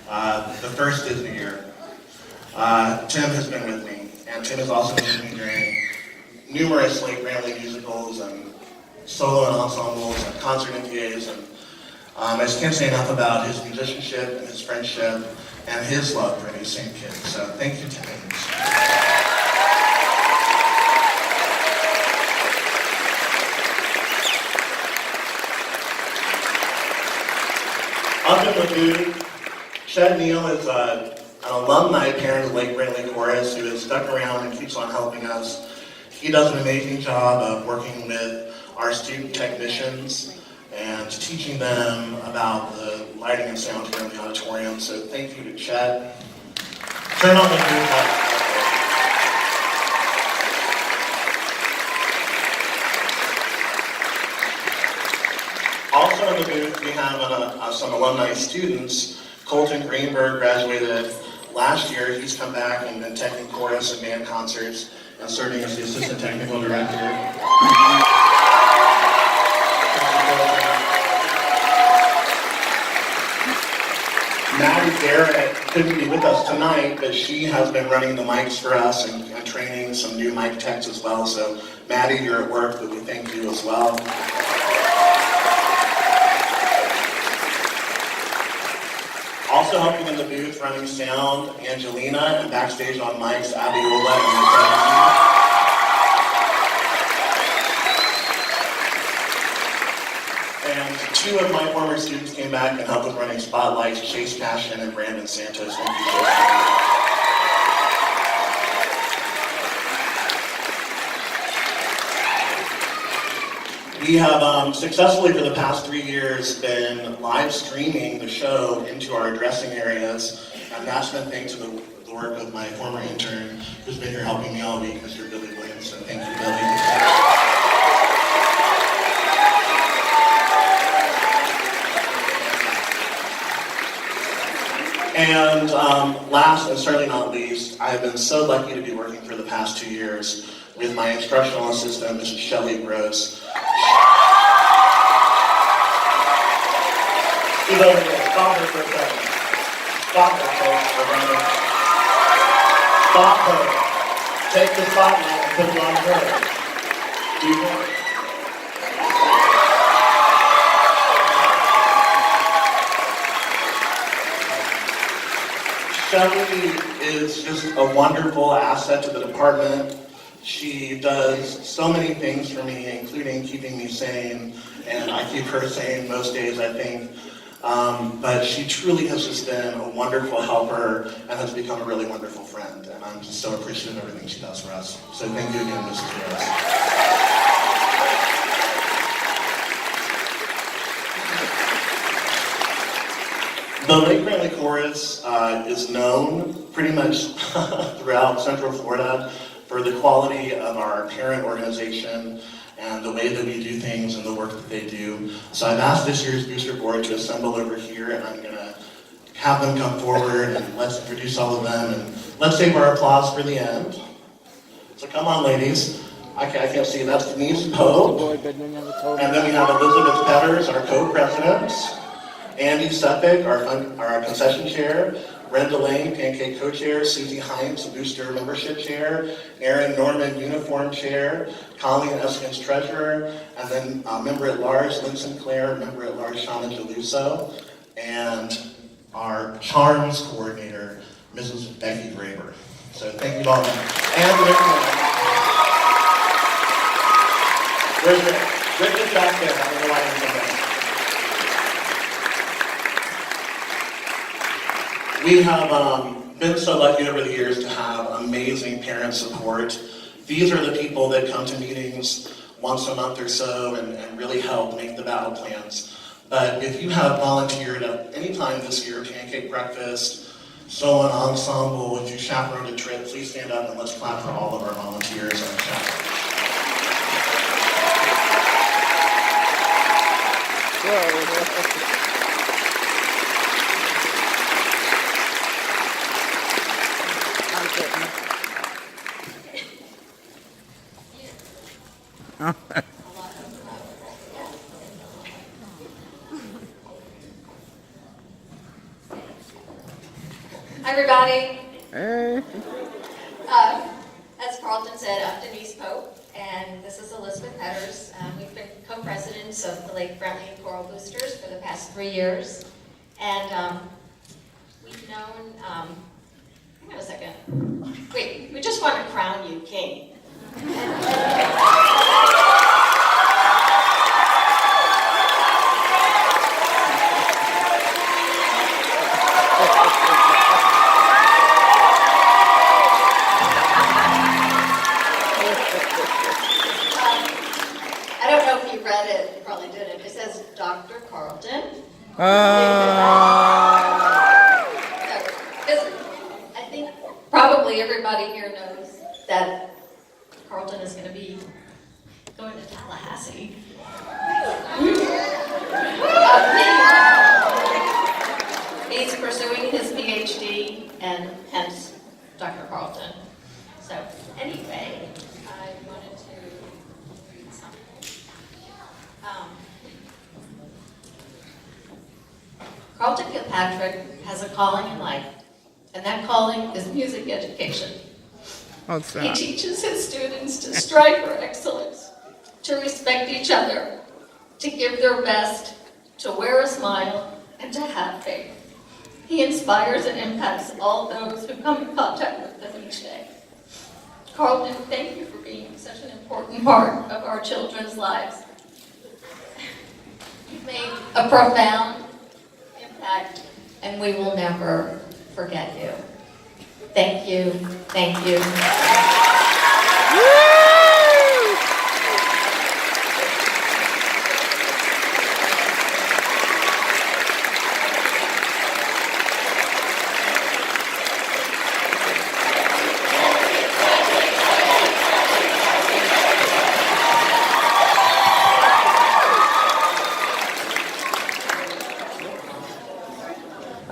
The first is New Year. Tim has been with me, and Tim has also been with me during numerous Lake Brantley musicals and solo and ensembles and concert MPAs, and I just can't say enough about his musicianship and his friendship and his love for these same kids. So thank you, Tim. Up in the booth, Chet Neal is an alumni parent of Lake Brantley Chorus who has stuck around and keeps on helping us. He does an amazing job of working with our student technicians and teaching them about the lighting and sound here in the auditorium. So thank you to Chet. Turn on the booth light. Also in the booth, we have some alumni students. Colton Greenberg graduated last year. He's come back and been teching chorus and band concerts and serving as the assistant technical director. Maddie Garrett couldn't be with us tonight, but she has been running the mics for us and training some new mic techs as well. So Maddie, you're at work, but we thank you as well. Also helping in the booth, running sound, Angelina, and backstage on mics, Abiola and two of my former students came back and helped with running spotlights, Chase Passion and Brandon Santos. Thank you, Chase. We have successfully for the past 3 years been live streaming the show into our dressing areas, and that's been thanks to the work of my former intern who's been here helping me all week, Mr. Billy Williamson. Thank you, Billy. And last and certainly not least, I have been so lucky to be working for the past 2 years with my instructional assistant, Mrs. Shelley Gross. She's over there. Stop her for a second. Stop her, folks, for running. Stop her. Take the spotlight and put it on her. Do you know? Shelley is just a wonderful asset to the department. She does so many things for me, including keeping me sane, and I keep her sane most days, I think. But she truly has just been a wonderful helper and has become a really wonderful friend, and I'm just so appreciative of everything she does for us. So thank you again, Mrs. Gross. The Lake Brantley Chorus is known pretty much throughout Central Florida for the quality of our parent organization and the way that we do things and the work that they do. So I've asked this year's booster board to assemble over here, and I'm gonna have them come forward and let's introduce all of them, and let's save our applause for the end. So come on, ladies. I can't see, that's Denise Pope. And then we have Elizabeth Petters, our co-president. Andy Suffolk, our concession chair. Brenda Lane, Pancake Co-Chair, Susie Hines, Booster Membership Chair, Aaron Norman, Uniform Chair, Colleen Eskins, Treasurer, and then Member at Large, Lynn Sinclair, Member at Large, Shauna Geluso, and our Charms Coordinator, Mrs. Becky Graber. So thank you all. And Rick. Where's Rick? Rick is back there. I don't know why he's in there. We have been so lucky over the years to have amazing parent support. These are the people that come to meetings once a month or so and really help make the battle plans. But if you have volunteered at any time this year, Pancake Breakfast, Solo Ensemble, if you chaperoned a trip, please stand up and let's clap for all of our volunteers and chaperones. Hi, everybody. Hey. As Carlton said, I'm Denise Pope, and this is Elizabeth Petters. We've been co-presidents of the Lake Brantley Choral Boosters for the past 3 years. And we've known, hang on a second. Wait, we just want to crown you king. I don't know if you read it, you probably didn't. It says Dr. Carlton. So, I think probably everybody here knows that Carlton is going to be going to Tallahassee. He's pursuing his PhD, and hence Dr. Carlton. So anyway, I wanted to read something. Carlton Kilpatrick has a calling in life, and that calling is music education. He teaches his students to strive for excellence, to respect each other, to give their best, to wear a smile, and to have faith. He inspires and impacts all those who come in contact with them each day. Carlton, thank you for being such an important part of our children's lives. You've made a profound impact, and we will never forget you. Thank you. Thank you.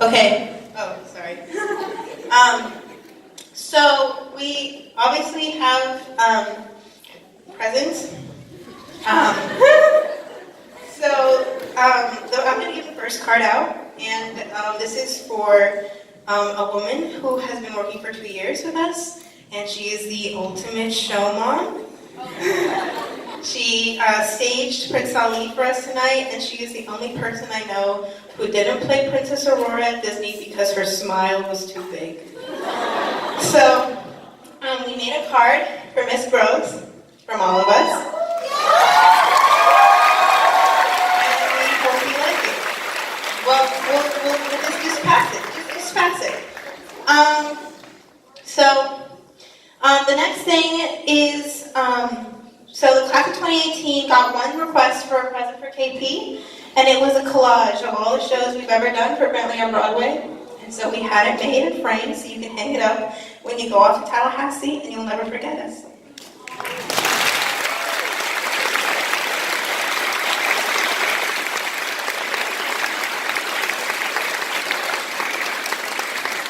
Okay. Oh, sorry. So we obviously have presents. I'm going to give the first card out, and this is for a woman who has been working for 2 years with us, and she is the ultimate show mom. She staged Prince Ali for us tonight, and she is the only person I know who didn't play Princess Aurora at Disney because her smile was too big. So, we made a card for Miss Groves from all of us. And we hope you like it. Well, we'll just pass it. Just pass it. The next thing is, so the class of 2018 got one request for a present for KP, and it was a collage of all the shows we've ever done for Brantley on Broadway. And so we had it made and framed so you can hang it up when you go off to Tallahassee, and you'll never forget us.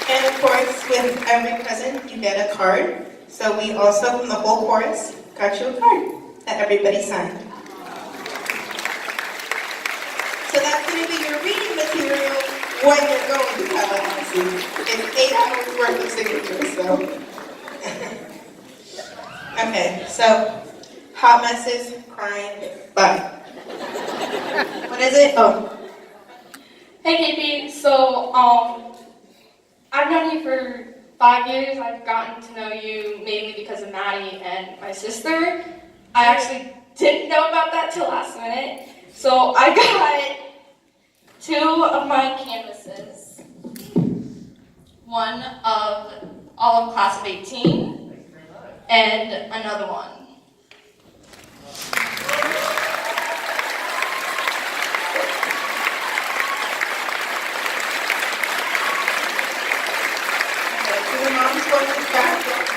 And of course, with every present, you get a card. So we also, from the whole chorus, got you a card that everybody signed. So that's going to be your reading material when you're going to Tallahassee. It's 8 hours worth of signatures, so. Okay, so hot messes, crying, bye. What is it? Oh. Hey KP, so I've known you for 5 years. I've gotten to know you mainly because of Maddie and my sister. I actually didn't know about that till last minute. So I got 2 of my canvases. One of all of class of 18 and another one.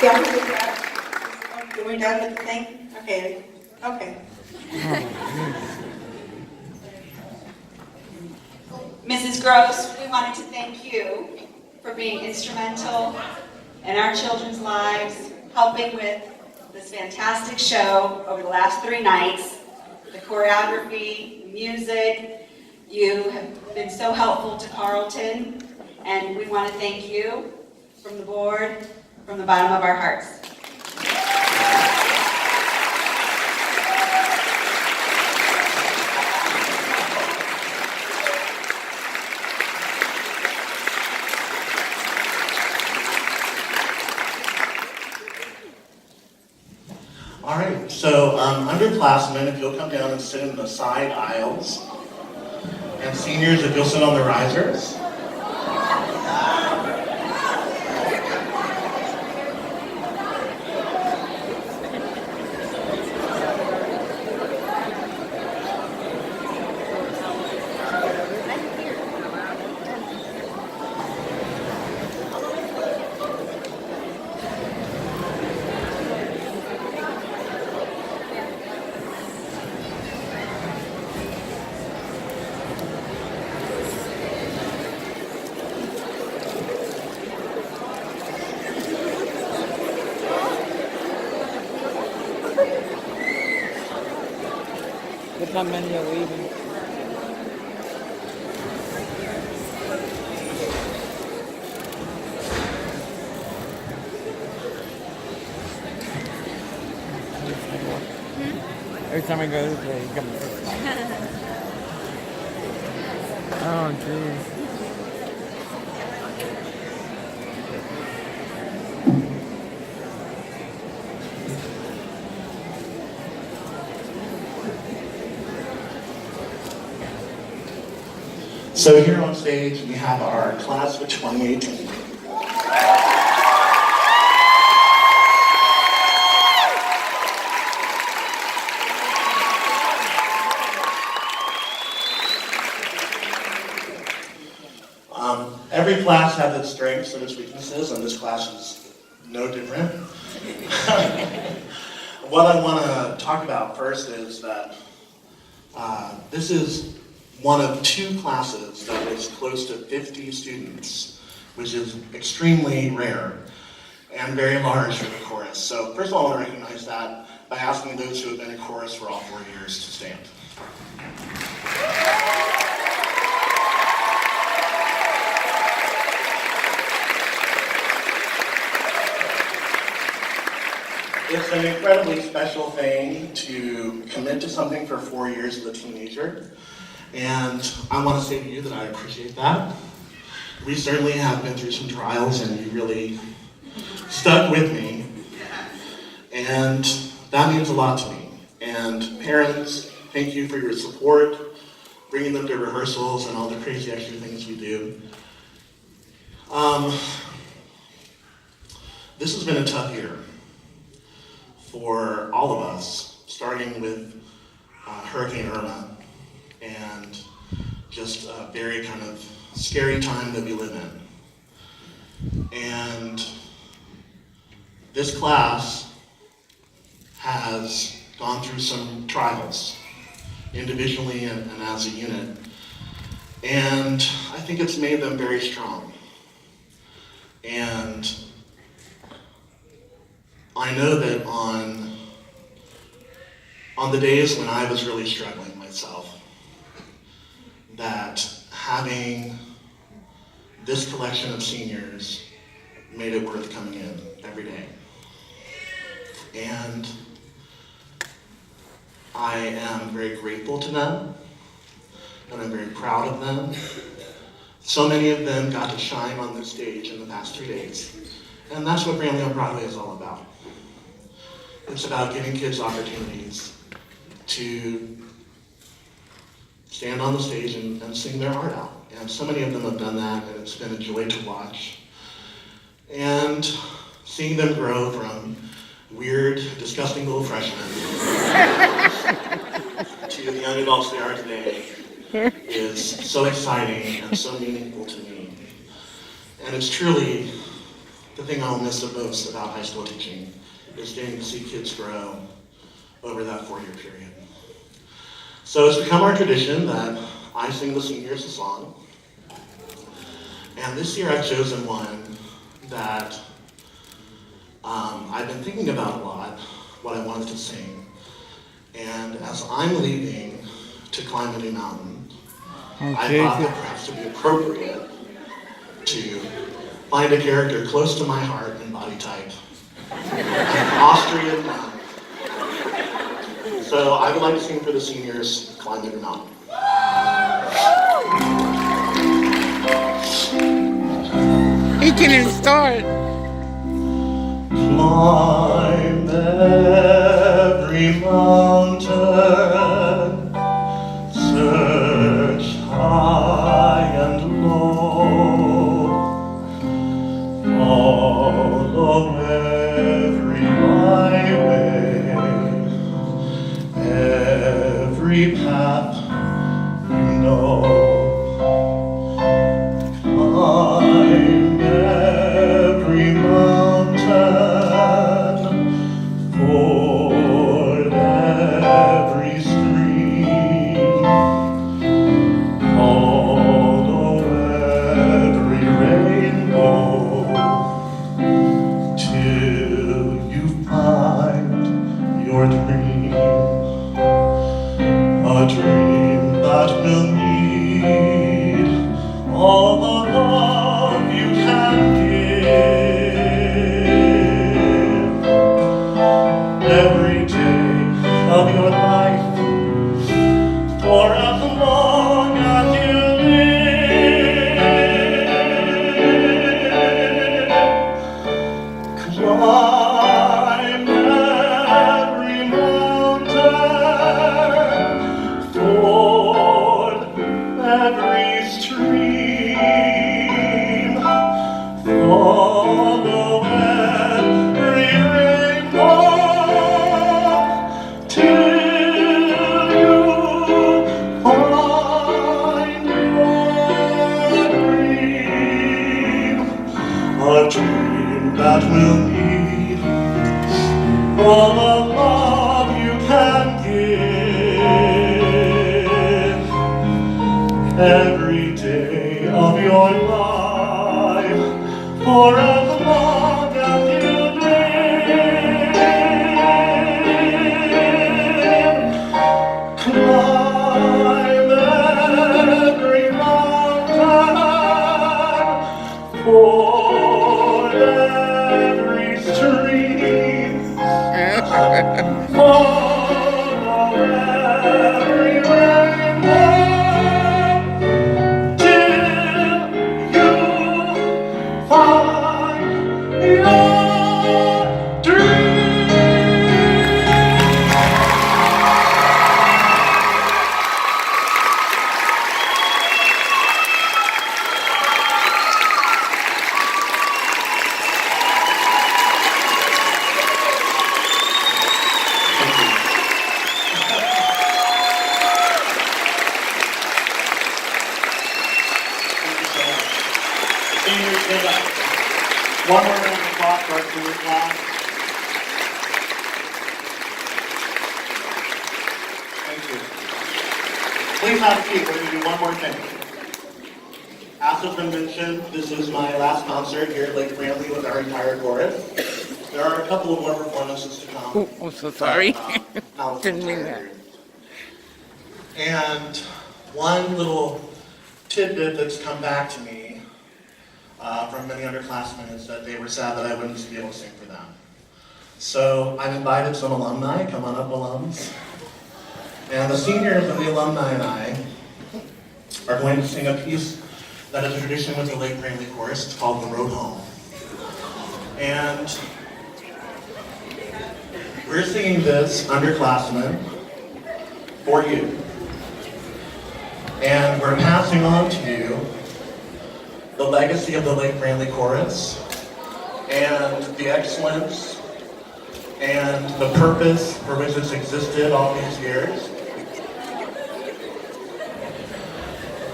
Down with that. We're done with the thing? Okay. Okay. Mrs. Gross, we wanted to thank you for being instrumental in our children's lives, helping with this fantastic show over the last 3 nights, the choreography, music. You have been so helpful to Carlton, and we want to thank you from the board, from the bottom of our hearts. All right, so underclassmen, if you'll come down and sit in the side aisles, and seniors, if you'll sit on the risers. There's not many are leaving. Every time I go this way, you come this way. Oh, jeez. So here on stage, we have our class of 2018. Every class has its strengths and its weaknesses, and this class is no different. What I want to talk about first is that this is one of two classes that is close to 50 students, which is extremely rare and very large for the chorus. So first of all, I want to recognize that by asking those who have been in chorus for all 4 years to stand. It's an incredibly special thing to commit to something for 4 years as a teenager. And I want to say to you that I appreciate that. We certainly have been through some trials and you really stuck with me. And that means a lot to me. And parents, thank you for your support, bringing them to rehearsals and all the crazy extra things we do. This has been a tough year for all of us, starting with Hurricane Irma and just a very kind of scary time that we live in. And this class has gone through some trials, individually and as a unit. And I think it's made them very strong. And I know that on the days when I was really struggling myself, that having this collection of seniors made it worth coming in every day. And I am very grateful to them, and I'm very proud of them. So many of them got to shine on this stage in the past 3 days. And that's what Brantley on Broadway is all about. It's about giving kids opportunities to stand on the stage and sing their heart out. And so many of them have done that, and it's been a joy to watch. And seeing them grow from weird, disgusting little freshmen to the young adults they are today is so exciting and so meaningful to me. And it's truly the thing I'll miss the most about high school teaching is getting to see kids grow over that 4-year period. So it's become our tradition that I sing the seniors a song. And this year I've chosen one that I've been thinking about a lot, what I wanted to sing. And as I'm leaving to climb a new mountain, I thought that perhaps it would be appropriate to find a character close to my heart and body type. Austrian nun. So I would like to sing for the seniors, Climb It or Not. He can't even start. Climb every mountain, search high and low, follow every highway, every path you know. Climb every mountain, ford every stream, follow every rainbow, till you find your dream, a dream that will need all the love you can give. Every day of your life, for as long as you live. Climb every mountain, ford every stream, follow every rainbow, till you find your dream, a dream that will need all the love you can give. Every day of your life, for as long as you live. Climb every mountain, ford every stream, follow every rainbow, till you find your dream. Seniors, give up. One more round of applause for our senior class. Thank you. Please have a seat. We're going to do one more thing. As has been mentioned, this is my last concert here at Lake Brantley with our entire chorus. There are a couple of more performances to come. Oh, I'm so sorry. Not with the Didn't mean entire that. group. And one little tidbit that's come back to me from many underclassmen is that they were sad that I wouldn't be able to sing for them. So I've invited some alumni. Come on up, alums. And the seniors and the alumni and I are going to sing a piece that is a tradition with the Lake Brantley Chorus. It's called The Road Home. And we're singing this, underclassmen, for you. And we're passing on to you the legacy of the Lake Brantley Chorus and the excellence and the purpose for which it's existed all these years.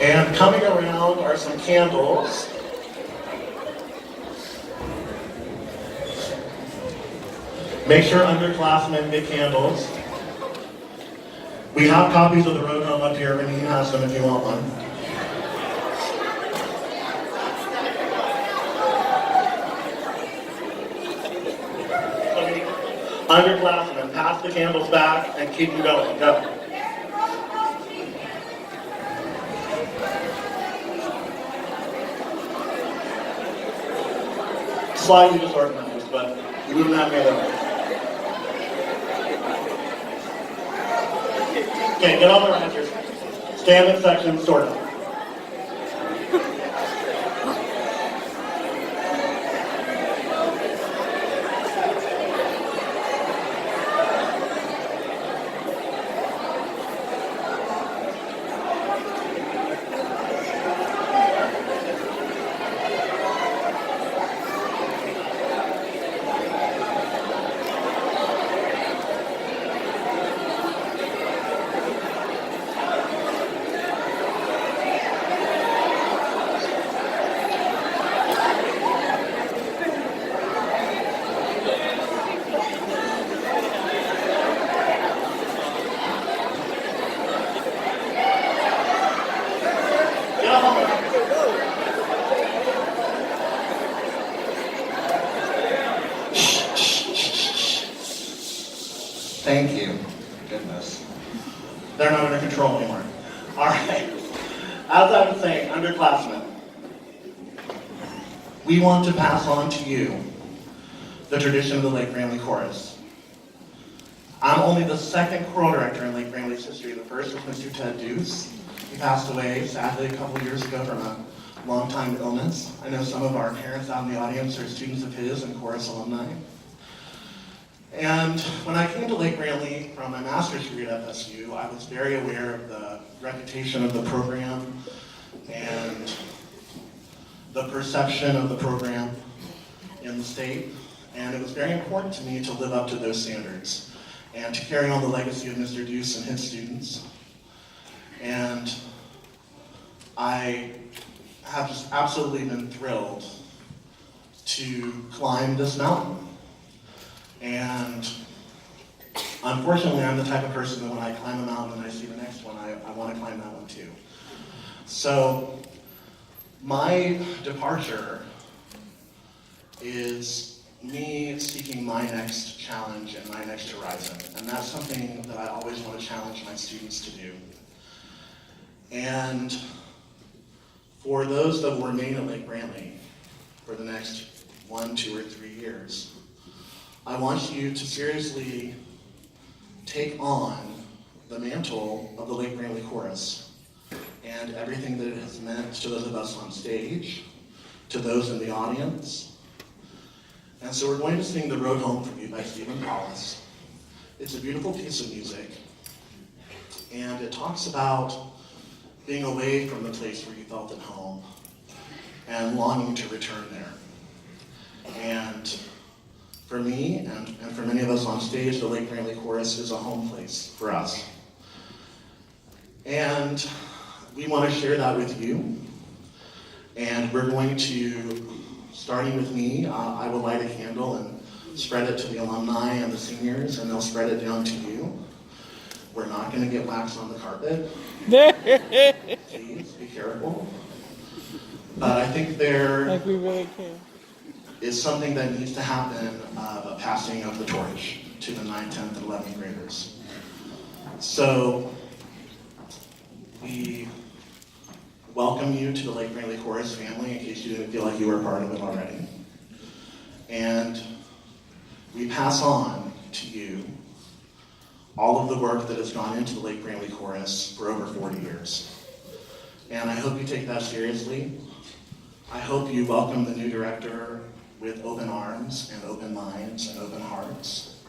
And coming around are some candles. Make sure underclassmen get candles. We have copies of The Road Home up here. Renee has them if you want one. Underclassmen, pass the candles back and keep them going. Go. slightly disorganized, but we wouldn't have made it. Okay, get on the risers. Stand in section, sort of. Thank you. Goodness. They're not under control anymore. All right. As I was saying, underclassmen, we want to pass on to you the tradition of the Lake Brantley Chorus. I'm only the second choral director in Lake Brantley's history. The first was Mr. Ted Deuce. He passed away, sadly, a couple years ago from a long-time illness. I know some of our parents out in the audience are students of his and chorus alumni. And when I came to Lake Brantley from my master's degree at FSU, I was very aware of the reputation of the program and the perception of the program in the state. And it was very important to me to live up to those standards and to carry on the legacy of Mr. Deuce and his students. And I have just absolutely been thrilled to climb this mountain. And unfortunately, I'm the type of person that when I climb a mountain and I see the next one, I want to climb that one too. So my departure is me seeking my next challenge and my next horizon. And that's something that I always want to challenge my students to do. And for those that will remain at Lake Brantley for the next 1, 2, or 3 years, I want you to seriously take on the mantle of the Lake Brantley Chorus and everything that it has meant to those of us on stage, to those in the audience. And so we're going to sing The Road Home for You by Stephen Collis. It's a beautiful piece of music, and it talks about being away from the place where you felt at home and longing to return there. And for me, and for many of us on stage, the Lake Brantley Chorus is a home place for us. And we want to share that with you. And we're going to, starting with me, I will light a candle and spread it to the alumni and the seniors, and they'll spread it down to you. We're not going to get wax on the carpet. Please be careful. But I think Like we really can. is something that needs to happen, a passing of the torch to the 9th, 10th, and 11th graders. So we welcome you to the Lake Brantley Chorus family in case you didn't feel like you were a part of it already. And we pass on to you all of the work that has gone into the Lake Brantley Chorus for over 40 years. And I hope you take that seriously. I hope you welcome the new director with open arms and open minds and open hearts.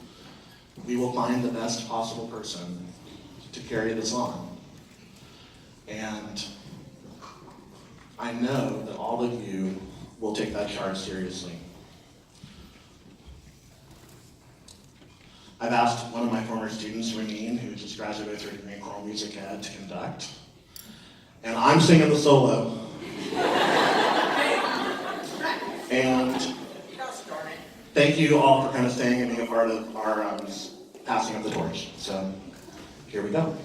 We will find the best possible person to carry this on. And I know that all of you will take that charge seriously. I've asked one of my former students, Ramin, who just graduated with her degree in choral music ed, to conduct. And I'm singing the solo. And thank you all for kind of staying and being a part of our passing of the torch. So here we go.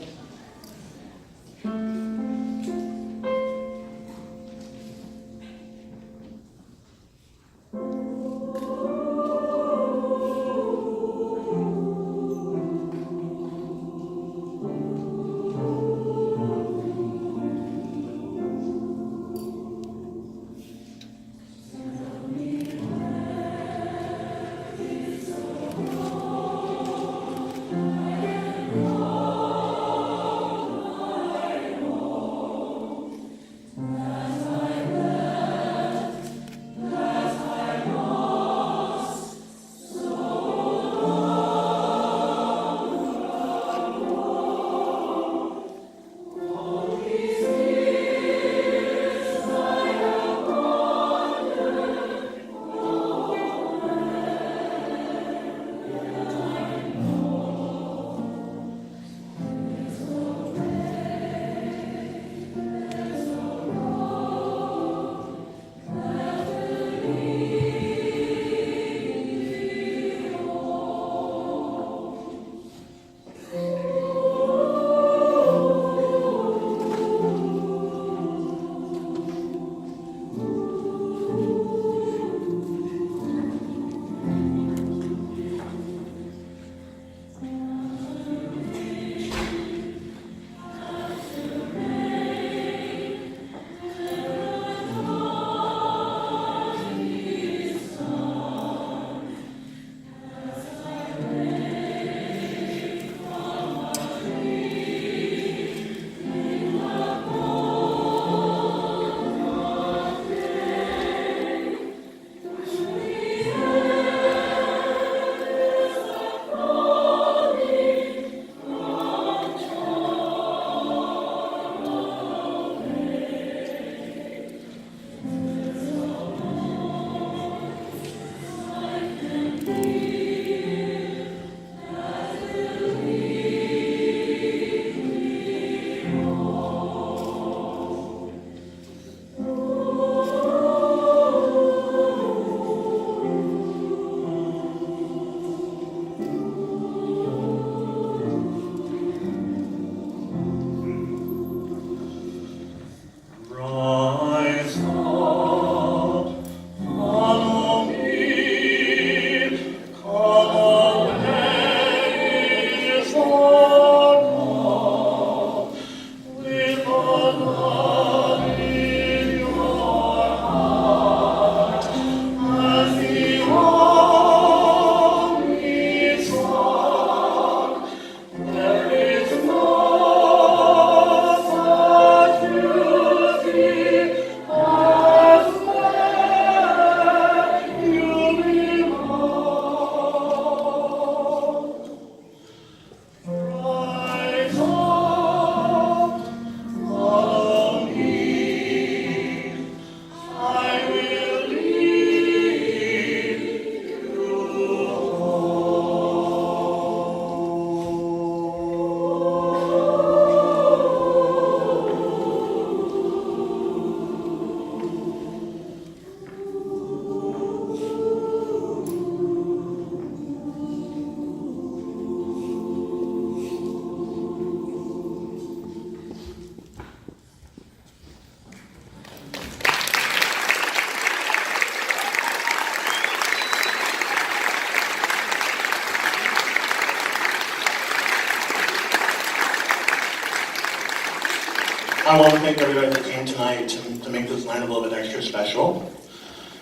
I want to thank everybody that came tonight to make this night a little bit extra special.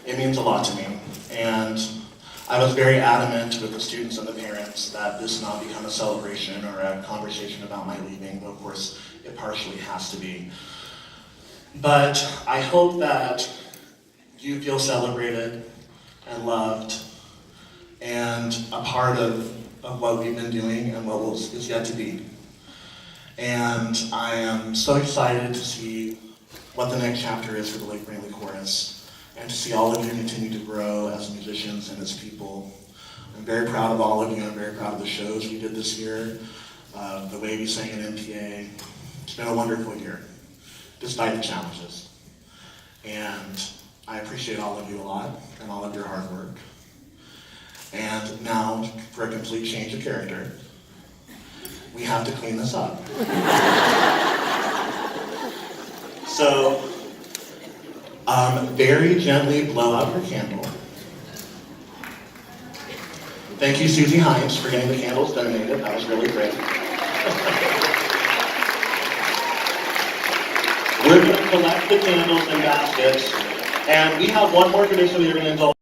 It means a lot to me. And I was very adamant with the students and the parents that this not become a celebration or a conversation about my leaving, but of course it partially has to be. But I hope that you feel celebrated and loved and a part of what we've been doing and what is yet to be. And I am so excited to see what the next chapter is for the Lake Brantley Chorus and to see all of you continue to grow as musicians and as people. I'm very proud of all of you. I'm very proud of the shows we did this year, the way we sang at MPA. It's been a wonderful year, despite the challenges. And I appreciate all of you a lot and all of your hard work. And now, for a complete change of character, we have to clean this up. So, very gently blow out your candle. Thank you, Susie Hines, for getting the candles donated. That was really great. We're going to collect the candles in baskets, and we have one more tradition that you're going to indulge.